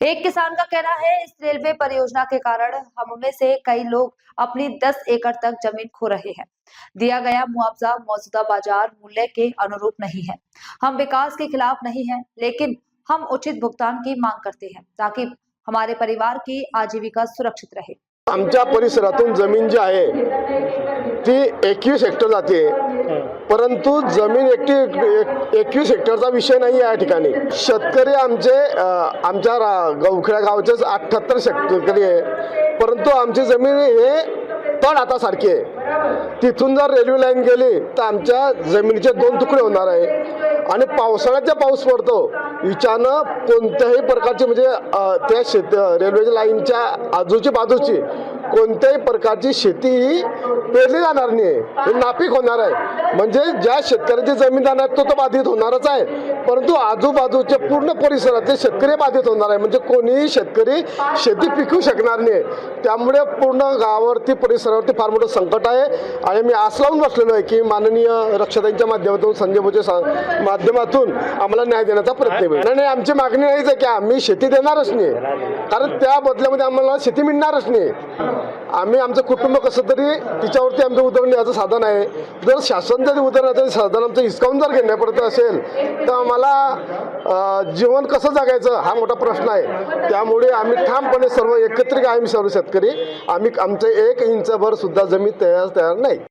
एक किसान का कहना है, इस रेलवे परियोजना के कारण हम में से कई लोग अपनी 10 एकड़ तक जमीन खो रहे हैं। दिया गया मुआवजा मौजूदा बाजार मूल्य के अनुरूप नहीं है। हम विकास के खिलाफ नहीं हैं, लेकिन हम उचित भुगतान की मांग करते हैं ताकि हमारे परिवार की आजीविका सुरक्षित रहे। आमच्या परिसरातून जमीन जी आहे ती 21 हेक्टर जाते, परंतु जमीन एकटी 21 हेक्टरचा विषय नाही या ठिकाणी। शेतकरी आमच्या गवखेडा गावचेच 78 शेतकरी आहे, परंतु आमची जमीन हे तण आता सारखी आहे। तिथून जर रेल्वे लाईन गेली तर आमच्या जमिनीचे 2 तुकडे होणार आहे आणि पावसाळ्याचा पाऊस पडतो हिच्यानं कोणत्याही प्रकारची म्हणजे त्या रेल्वेच्या लाईनच्या आजूची बाजूची कोणत्याही प्रकारची शेती ही पेरली जाणार नाही, हे नापीक होणार आहे। म्हणजे ज्या शेतकऱ्याची जमीन आहे तो बाधित होणारच आहे, परंतु आजूबाजूचे पूर्ण परिसरातले शेतकरी बाधित होणार आहे। म्हणजे कोणीही शेतकरी शेती पिकवू शकणार नाही। त्यामुळे पूर्ण गावावरती परिसरावरती फार मोठं संकट आहे आणि मी आस लावून बसलेलो आहे की माननीय रक्षाताईंच्या माध्यमातून संजय भोजे माध्यमातून आम्हाला न्याय देण्याचा प्रयत्न होईल। नाही, आमची मागणी नाहीच आहे की आम्ही शेती देणारच नाही, कारण त्या बदल्यामध्ये आम्हाला शेती मिळणारच नाही। आम्ही आमचं कुटुंब कसं तरी तिच्यावरती आमचं उदरनिर्वाहाचं साधन आहे। जर शासन जर उदरनिर्वाहाचं साधन आमचं हिसकावून जर घेण्या पडत असेल तर आम्हाला जीवन कसं जगायचं हा मोठा प्रश्न आहे। त्यामुळे आम्ही ठामपणे सर्व एकत्रित आम्ही सर्व शेतकरी आम्ही आमचं 1 इंचभर सुद्धा जमीन तयार नाही।